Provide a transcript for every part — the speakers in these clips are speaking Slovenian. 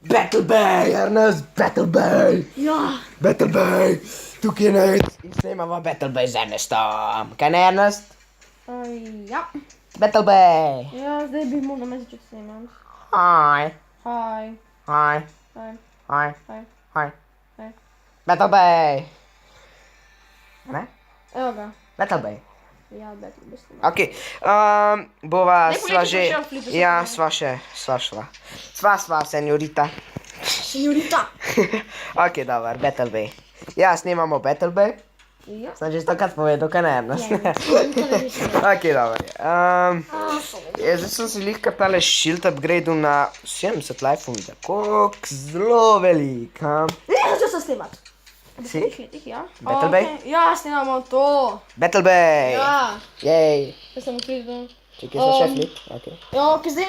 Battle Bay, Ernest, Battle Bay. Ja. Battle Bay, tukaj je Nate in snemamo Battle Bay z Ernestom. Kaj ne, Ernest? Ja. Battle Bay. Ja, zdaj bi mu na me začeti snemati. Hi. Hi. Hi. Hi. Hi. Hi. Hi. Hi. Battle Bay. Ne? Evo ga. Battle Bay. Ja, Battle Bay snemati. Ok, bova, Ne, sva poleti že, pa še flipe ja, se sva šla. Sva, senjorita. Senjorita. Ok, dober, Battle Bay. Ja, snemamo Battle Bay. Ja. Sem že stokrat povedal, kaj ne, Ernest. Ja, Ok, dober. Zdaj sem si lihkar tale shield upgrade'u na 70 life-ov, tako zelo velik, Ja, začel sem snemati. Si? Ja. Battle Bay? Okay. Ja, snemamo to. Battle Bay! Ja. Jej! Jaz sem ukritil. Čekaj, sem še flip? Ok. Ja, ok, zdaj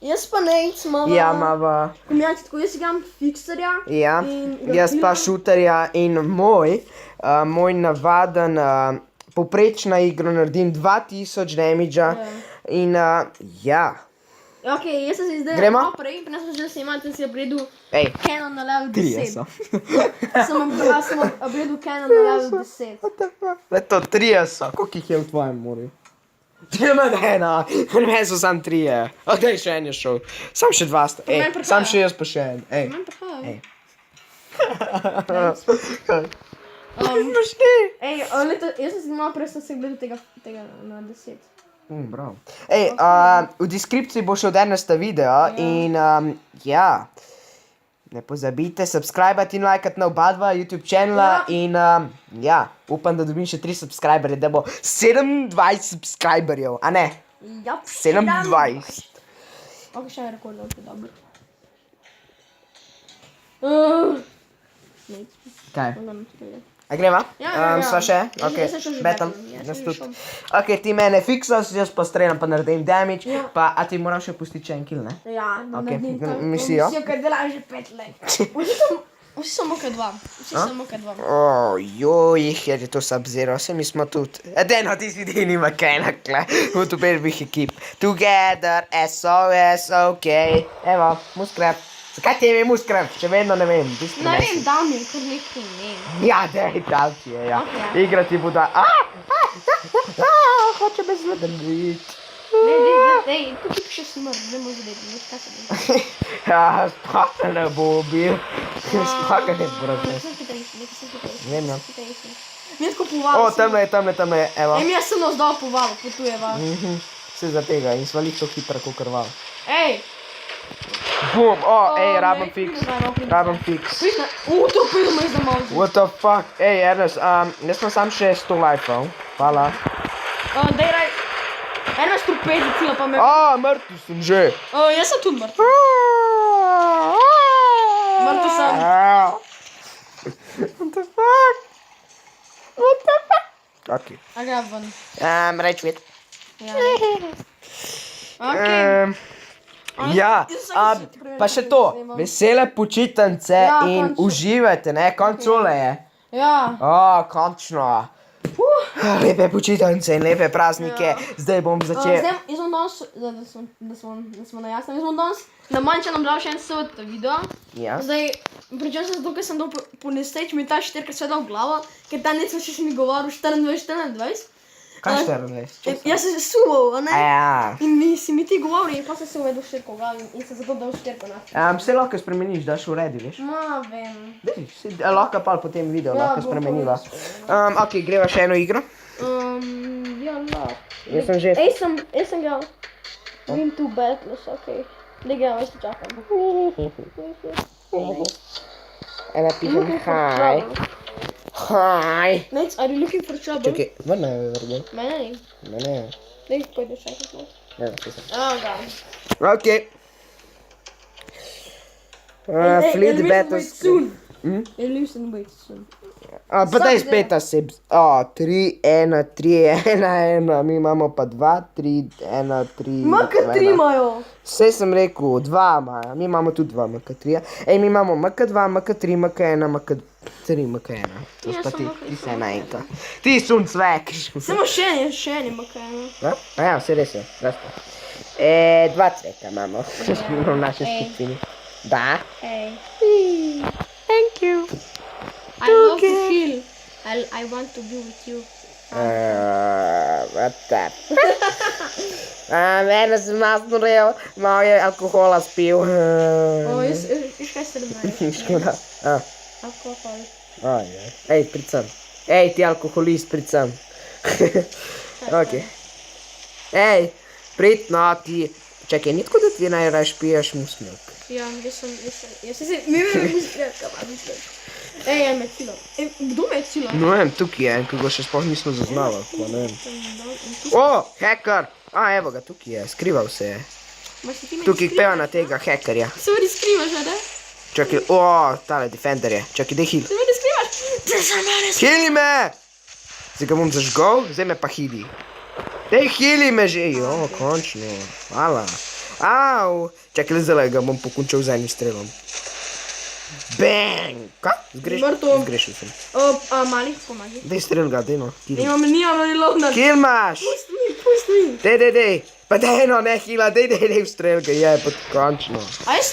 jaz pa Nate imava... Ja, mava. Kombinacijo, tako jaz igram fixerja. Ja, In jaz pa Grafila. šuterja in moj navaden, povprečna igra naredim 2000 damage-a in ja. Ja, ok, jaz sem si zdaj Gremo? malo prej, pa ne sem želel snemati, sem si upgrade'il Ej, Canon na level 10. so. Sem upgrade'il Canon na level 10. Leto, 3 so, koliko jih je v tvojem morju? Ti ima ena, pri meni so sam 3. Odej, še en je šel. Sam še 2 sta. meni Ej, prihaja. sam še jaz pa še en. Ej. Manj prihajajo. Ej. Um, Ti? Ej, leto, jaz sem si malo prej sem si gledal tega na 10. Bravo. Ej, v deskripciji bo še od Ernesta video in ja. Ne pozabite subscribati in lajkati na oba dva YouTube channela in ja, upam, da dobim še 3 subscriberje, da bo 27 subscriberjev, a ne? Ja, 27. Ok, še en rekord, ok, dobro. Nate, Kaj? on nam A greva? Ja. Sva še? Ok, Jaz sem šel že battle. battle, jaz Jaz sem tudi. šel. Ok, ti mene fiksaš, jaz pa streljam pa naredim damage, Ja. pa a ti moram še pustiti še en kill, ne? Ja, da Ok, naredim to misijo? misijo, ker delam že 5 let. Vsi samo K2. Vsi samo K2. Joj, jer je to Sub-Zero, se mi smo tudi. Edeno ti si edini mechanic, v tu prvih ekip. Together, SOS, ok. Evo, Muskrat. Zakaj ti je ime Muskrat? Še vedno ne vem. Ne vem, dam je kar nekaj imen. Ja, dej, dal ti je, ja. Ok. Igra ti bo da... Hoče me zvedriti. Dej, tukaj piše smrt, ne može vedeti, veš kaj se bo. Ja, spaka ne bo ubil. Spaka ne bo razumel. Nekaj sem hitrejši. Vem, ja. Mi je tako povalo. O, tamle je, evo. Ej, mi jaz sem nas dal povalo, potujeva. Vse za tega in sva lih to hitro kot krval. Ej! Bum, ej, ne, rabim fix. pridem, Rabim fix. Pridem, to pridem me za mouse. What the fuck? Ej, Ernest, jaz sem sam še 100 life-ov. Hvala. Dej raj. Ernest trupedi cilja pa me... Mrtev sem že. Jaz sem tudi mrtev. Mrtev sem. What the fuck? What the fuck? Ok. A ga ven. Reč vid. Ja. Ok. Ja, pa še to, vesele počitnice Ja, in končno. uživajte, ne, koncole je. Ja. Končno. Lepe počitnice in lepe praznike, zdaj bom začel. Zdaj, jaz bom danes, da smo na jasnem, jaz bom danes na manjčanem dal še en sod video. Ja. Zdaj, pričem se zato, ker sem dal po nesteč, mi ta 4 se dal v glavo, ker ta nisem še mi govoril 24. Kaj 14? Jaz sem se suval, a ne? Ja. In si mi ti govoril in pa sem se uvedel 4 v glavi in sem zato dal 4 na. Vse lahko spremeniš, daš uredi, veš? Ma, vem. Dej, lahko pa potem video Ja, lahko bom spremeniva. povedal. Ok, greva še eno igro. Ja, lahko. Jaz sem že... Jaz sem ga win 2 battles, okej. Daj ga, veš, čakam. Ena pišem hi. Hi. Nate, are you looking for trouble? Čekaj, vrne je vrde. Mene ni. Ne. Daj, pojdeš čakati malo. Ne, pisam. Ga. Ok. Fleet battles. Soon. Listen, wait soon. Pa daj spet se. 3, 1, 3, 1, 1. Mi imamo pa 2, 3, 1, 3. MK3 imajo. Vse sem rekel, 2 imajo. Mi imamo tudi 2 MK3. Ej, mi imamo MK2, MK3, MK1, MK3, MK1. To Ja, pa ti, samo ti se naenkrat. Ti sun cvek. Samo še en MK1. Ja, vse res je. 2 cveka imamo. V naši skupini. Da. Hey. Thank you. I love to feel. I want to be with you. What that? Mene sem malo snorel, malo je alkohola spil. O, jaz kaj se dogaja? Škoda. Alkohol. Ej, prid sem. Ej, ti alkoholist, prid sem. Ok. Ej, prid, no ti. Čakaj, ni tako, da ti najraje piješ musmilk. Ja, jaz sem, mi Ej, je mecilo. Kdo mecilo? No vem, tukaj je, ki ga še sploh nismo zaznali, pa ne vem. O, hacker! Evo ga, tukaj je, skrival se je. Tukaj peva na tega hackerja. Se vodi skrivaš, ne? Čakaj, tale defender je. Čakaj, daj heal. Se vodi skrivaš? Te za mene Hili me! Zdaj ga bom zažgal, zdaj me pa hili. Daj hili me že, končno. Hvala. Au! Čakaj, zdaj ga bom pokončal z enim strelom. Bang! Kaj? Mrtvo. Zgrešil sem. Malih pomagi. Daj strel ga, daj no. Nimam reloadna. Kill imaš! Pust mi. Dej. Pa dej no, ne hila, dej strel ga, je, pa končno. Jaz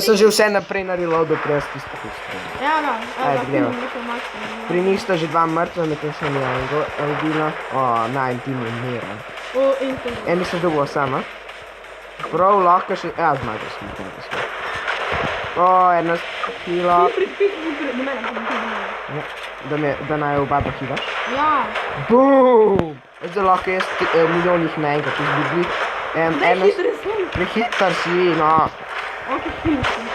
sem že vse naprej na reloadu, prej jaz tisto strel. Ja, Ajde, gremo. Pri njih sta že dva mrtva, medtem sem ja ubila. In ti mi umira. In to. Eni sem dobil sama. Prav lahko še... zmagal smo. Ena hila. Do mene. Da naj oba dohivaš. Ja. Boom! Zdaj lahko jaz milijonih naenkrat izgubili. Prehiter sem. Prehiter si, no. Ok, hila sem.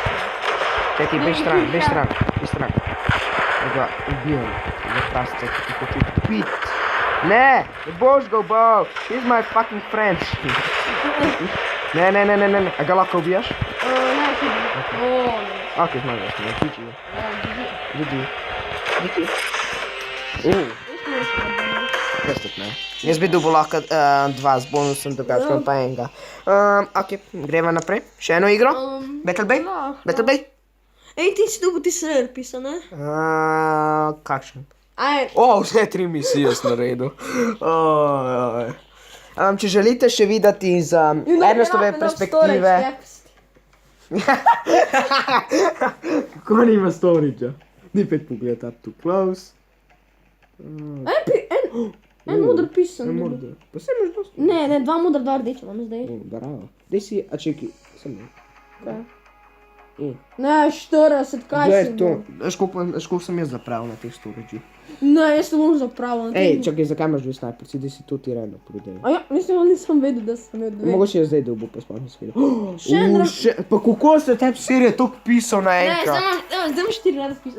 Čekaj, bej stran. Da ga ubijem. Za prasce, ki ti hoče pit. Ne boš ga ubal. He's my fucking friend. Ne. A ga lahko ubijaš? Ne, hila. Ok, zmagal smo. GG. Jaz bi dobil lahko dva z bonusom, drugače pa enega. Ok, gremo naprej. Še eno igro? Battle Bay? Ej, ti si dobil ti srer pisa, ne? Kakšen? Aj. Vse 3 misije sem naredil. Če želite še videti iz Ernestove perspektive... Kako nima storage-a? Ni pet pogled up to close. En modr pisan. En modr. Pa se imaš dosti. Ne, dva modra, dva rdeča imam zdaj. Bravo. Daj si, a čekaj, sem ne. Kaj? Ne, 40, kaj si to? Školiko sem jaz zapravil na teh storage-ih? Ne, jaz ne bom zapravil. Ej, čakaj, zakaj imaš 2 snajperci, da si to ti reno prodaj? A ja, nisem vedel, da sem imel 2. Mogoče je zdaj dobil, pa sploh nisem vedel. Še en Pa kako se tebi serije toliko pisal naenkrat? Ne, zdaj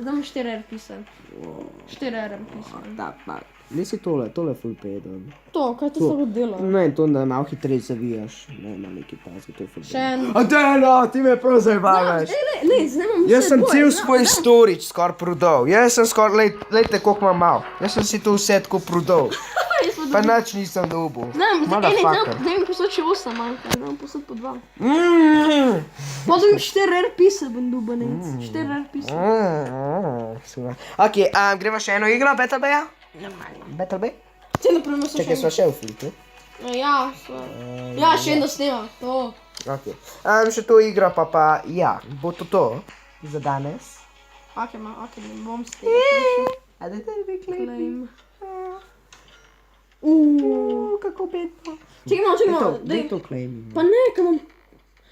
imam 4 R pisan. 4 R pisan. Da, nisi tole je full paid. To, kaj to samo dela? Ne, to da malo hitreje zavijaš. Ne, ima neki taski, to je full paid. Še en. A daj no, ti me prav zajebavaš. Ne, zdaj imam vse Jaz sem dvoje, cel ja. svoj storage skor prodal. Jaz sem skor, lejte koliko imam mal. Jaz sem si to vse tako prodal. Pa nič nisem dobil. Motherfucker. Zdaj mi posod še 8 manjka, zdaj mi posod po 2. Pa dobim 4 R pisa, bom dubanec. 4 R pisa. Ok, gremo še eno igro, Battle Bay-a? Battle Bay? Te napravimo so še Čekaj, sva še v fliku. Ja, še eno snema. To. Ok. Še to igra pa ja, bo to za danes. Ok, ne bom s tega prišel. A da te bi Claim. Kako bedno. Čekaj malo. Daj to claim. Pa ne, kaj bom...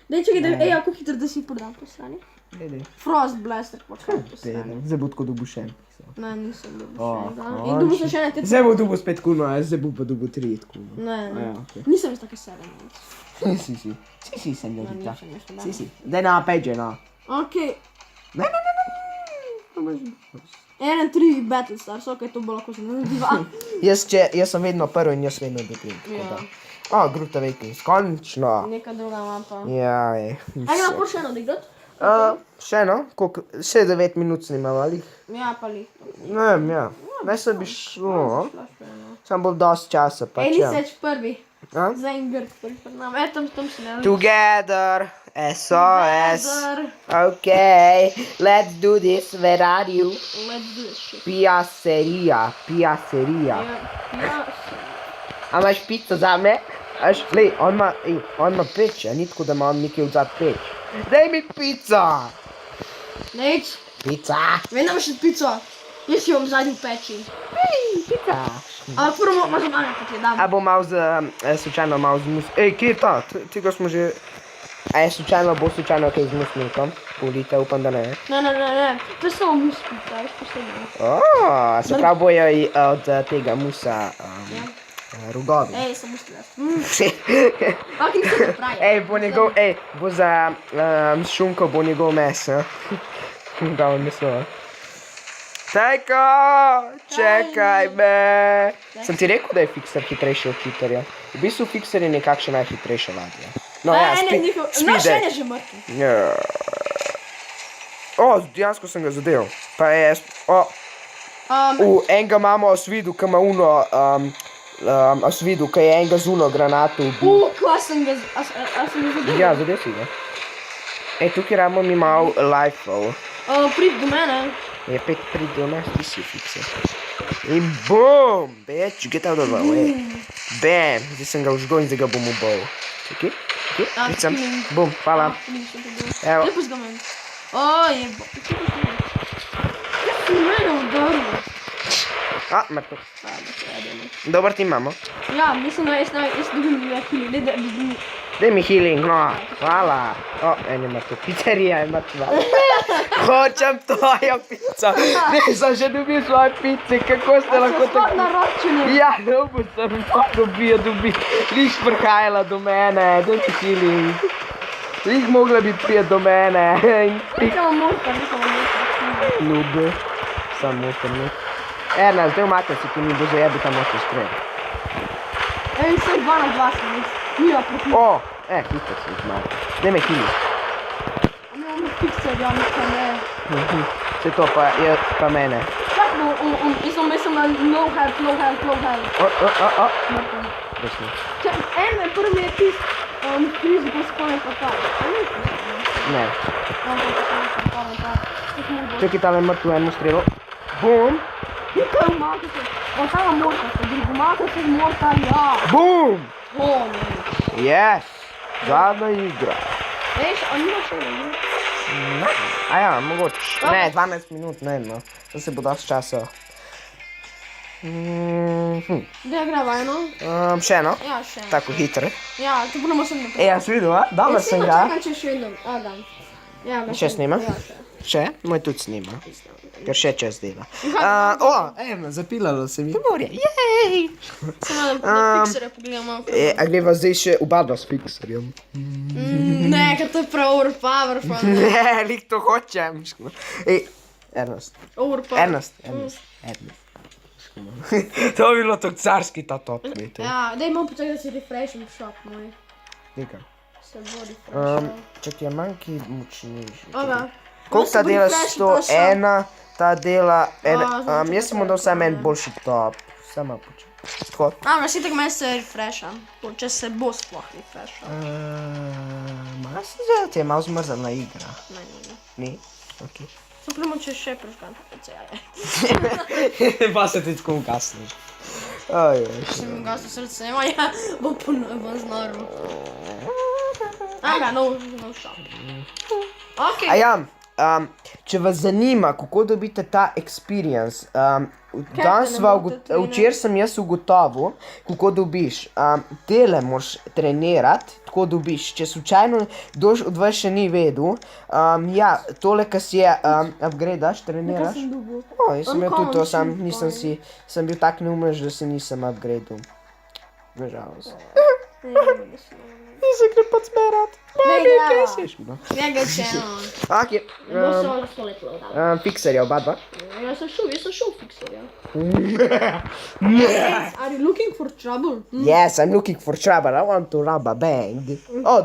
Daj, čekaj, ako hitro, da si prodam po strani. Daj. Frost Blaster, pa kaj po strani. Zdaj bo tako dobil še en. Ne, nisem dobil še enega. In dobil sem še ene te... Zdaj bo dobil spet kuno, a zdaj bo pa dobil 3 kuno. Ne. Nisem iz take serije. Si, senjorita. Nisem. Si. Daj na page, no. Ok. Ne. 1-3 Battlestars, ok, to bo lahko se nadiva. Jaz sem vedno prvi in jaz vedno dobim. Gruta Vikings, končno. Neka druga mapa. Jaj. Aj, ga lahko še eno odigrat? Še eno? Še 9 minut snimam, ali? Ja, pa lih. Ne vem, ja. Ne se bi šlo. Sam bolj dosti časa, pa Ej, nisi več prvi. A? Zdaj en grd prvi pred nam. Tam se ne... Together, SOS. Ok, let's do this, where are you? Let's do this shit. Piaceria. Ja. A imaš pico za me? Lej, on ima peč, a ni tako, da ima on nekaj odzad peč. Daj mi pico! Neč, Pica! vem, da imaš še pico. Jaz si jo bom zadnji v peči. Pica! Ampak prvo možem malo tako dam. A bo malo slučajno malo z mus... Ej, kje je ta? Tega smo že... A je slučajno, bo slučajno kaj z musnikom? Polite, upam, da ne. Ne. To je samo mus pica, veš posebno. Se pravi bojo od tega musa rogovi. Ej, sem muslila. Ampak nisem pravi. Ej, bo njegov, bo za šunko bo njegov mes, Da vam meso. Tajko, čekaj me. Sem ti rekel, da je Fixer hitrejši od Cheaterja. V bistvu Fixer je nekakšna najhitrejša ladja. No ja, Naš en je že mrtev. Dejansko sem ga zadev. Pa je, enega imamo osvidu, ki ima uno, osvidu, ki je enega z uno granato ubil. Kva sem ga zadev? Ja, zadev si ga. Ej, tukaj rabimo mi malo life-ov. Prid do mene. Je pet prid do nas, ti si Fixer. In boom, bitch, get out of the way. Bam, zdaj sem ga užgal in zdaj ga bom ubal. Čekaj, pricam, bum, hvala. Evo. Lepo zga meni. Jebo. Kaj si mene udaril? Mrtev. Dobar tim imamo. Ja, mislim, da jaz dobim healing, ne da bi bil... Daj mi healing, no, hvala. En je mrtev, pizzerija je mrtva. Hočem tvojo pico. Ne, sem že dobil svoje pice, kako ste lahko tako... A se spod naročili? Ja, dobil sem, dobi. Lih prihajala do mene, daj mi healing. Lih mogla bi prijet do mene. Nekamo morta. Noob. Sam morta, ne. Erna, zdaj umakne si, ki mi bo zajebil ta morta spred. Ej, vse 2 na 2 sem jaz. Mija proti. Hitro si zmal. Daj me healing. A ne, on je Fixer, ja, nekaj ne. Vse to pa je pa mene. Čak, mislim na no health. Mrtev. Desno. Čak, prvi je tist, krizi bo spolne papale. A ne, Ne. papale. Čekaj, tale mrtvu eno strelo. Bum! Tukaj umakate. Tamo morta se, drugo umakate z morta, ja. Bum! Ne. Yes! Zadnja igra. Veš, a nima še ne? A ja, mogoče. Ne, 12 minut, ne, no. To se bo dosti časa. Gdje greva eno? Še eno? Ja, še eno. Tako hitro. Ja, to prvo sem ne Jaz videl, a? Dobro sem ga. Čakaj, če še vedno. Da. Ja, ga Še snima? Ja, še. Še? Moj tudi snima. Ker še čas dela. Zapilalo se mi je morje. Jej! Samo da Fixerja pogledam malo. A greva zdaj še oba dva s Fixerjem? Ne, ker to je prav overpower. Ne, lik to hočem. Ernest. Overpower. Ernest. To bi bilo to carski ta top. Ja, daj malo počakaj, da si refreshim shop moj. Nekaj. Se bo refreshal. Če ti je manjki močnejši. Oga. Koliko ta dela 101, ta dela... Jaz sem mu dal samo en boljši top. Sama počakaj. Tako. Ampak si tako meni se refresham. Če se bo sploh refreshal. Malo se zve, ti je malo zmrzana igra. Ne. Ni? Ok. To primo, če še prežgan PC. Pa se ti tako ugasniš. Če mi ugasno srce, ja, bo znaril. Aga, no shop. Ok. A ja, če vas zanima, kako dobite ta experience, včeraj sem jaz ugotovil, kako dobiš. Tele moraš trenirati, tako dobiš. Če slučajno kdo od vas še ni vedel, ja, tole, kar si je, upgradaš, treniraš. Nekaj sem dobil. Jaz sem imel tudi to, sem bil tak neumnež, da se nisem upgradal. Nažalost. Nisem gre pa smerat. Mami, kaj si šlo? Ja, ga čeno. Ok. Bo se to lepo dalo. Fixerja, oba dva. Jaz sem šel Fixerja. Ne. Are you looking for trouble? Yes, I'm looking for trouble. I want to rob a bank.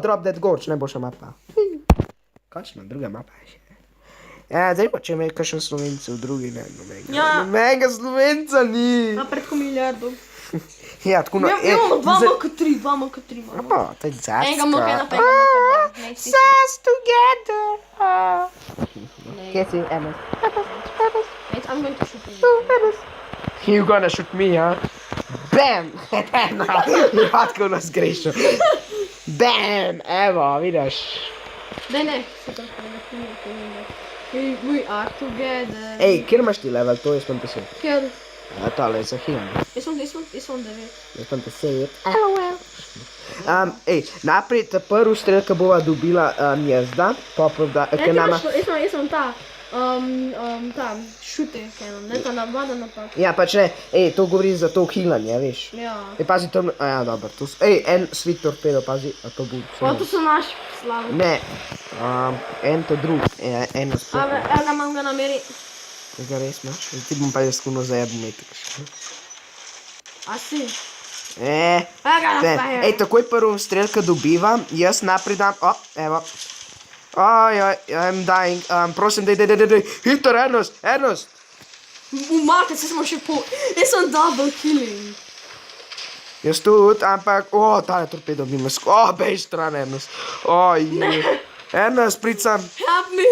Drop that gorge, najboljša mapa. Kakšna druga mapa je še? Zdaj pa, če me je kakšen Slovencev, drugi ne, nobenega Slovenca ni. Preko milijardo. Ja, tako Imamo 2 imamo 3. To je zacka. Enega moka, ena pa enega moka. Sus together. Kje si, Ernest? I'm going to shoot you. You gonna shoot me, huh? Bam! Ja, tako nas grešil. Bam! Evo, vidiš. Daj ne, se to we are together. Ej, kjer imaš ti level, to jaz imam 10. Kjer? Ja, tale je za hilanje. Jaz sem 9. Jaz imam 10. Ej, naprej ta prvi strel, ki bova dobila jezda, ker nama... Jaz sem ta šute, ne ta navada napak. Ja, pač ne, ej, to govori za to hilanje, veš. Ja. Ej, pazi, to... Ja, dobro, to... Ej, en sweet torpedo, pazi, a to bo... Pa to so naši slavi. Ne, en to drug, eno sploh. Ega imam ga nameri. Tega res imaš? Ti bom pa jaz kuno zajebal metek. A si? Ne, ej, takoj prvo strelka dobiva, jaz naprej dam, evo. I'm dying, prosim, dej, Hitler, Ernest. Umakaj, se smo še jaz sem double killing. Jaz tudi, ampak, tale torpedo bi me bej stran, Ernest. Ernest, pricam. Help me.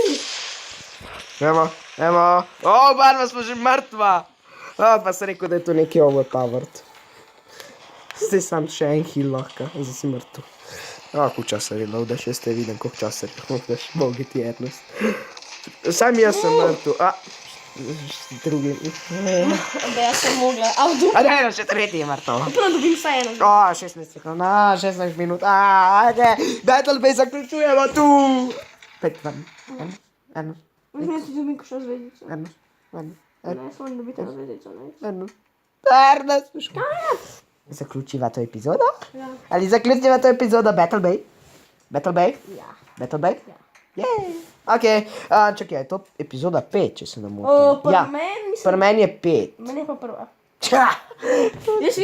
Evo, barva smo že mrtva. Pa sem rekel, da je to nekaj overpowered. Zdaj sam še en heal lahko, zdaj si mrtv. Koliko časa je bilo, da še ste vidim, koliko časa je bilo, da še mogi ti Ernest. Sam jaz sem mrtv. Drugi. Da jaz sem mogla. Daj, še tretji je mrtv. Prvo dobim vsaj eno. 16 sekund, 16 minut. Battle zaključujemo tu. 5 ven. Ernest. Mislim, si dobim še zvezdico. Ernest. Ne, samo dobite eno zvezdico, ne. Ernest, zaključiva to epizodo? Ja. Ali zaključiva to epizodo Battle Bay? Battle Bay? Ja. Battle Bay? Ja. Jej. Okej, čakaj, je to epizoda 5, če se ne motim. Ja. Meni mislim... Pri meni je 5. Meni je pa prva. Ča! Jaz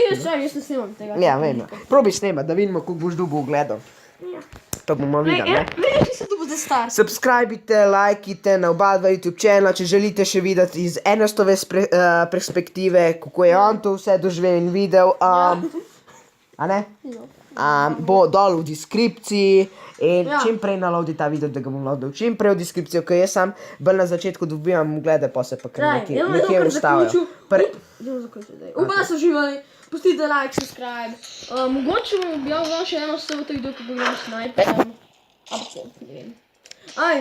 ne snimam tega. Ja, vem. Probi snemat, da vidimo, koliko boš dobil ogledov. Ja. Pa bomo videli, ne? Vedi, ki se tu bude star. Subscribite, lajkite na oba dva YouTube channela, če želite še videti iz Ernestove perspektive, kako je on to vse doživel in videl. A ne? Bo dol v deskripciji in čim prej nalodi ta video, da ga bom nalodil čim prej v deskripcijo, ker jaz sam bolj na začetku dobivam glede, pa se pa kar nekje ustavijo. Upam, da so uživali. Pustite like, subscribe. Mogoče bom objavil še eno vse v teh video, ko bomo sniper. Ne vem.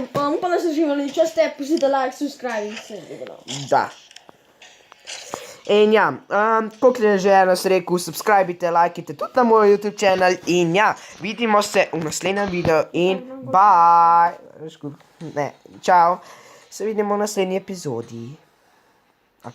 Upam, da so uživali. Če ste, pustite like, subscribe in se vidimo. Da. In ja, koliko je že Ernest rekel, subscribite, lajkite tudi na moj YouTube channel in ja, vidimo se v naslednjem videu in bye. Ne, čau. Se vidimo v naslednji epizodi. Ok.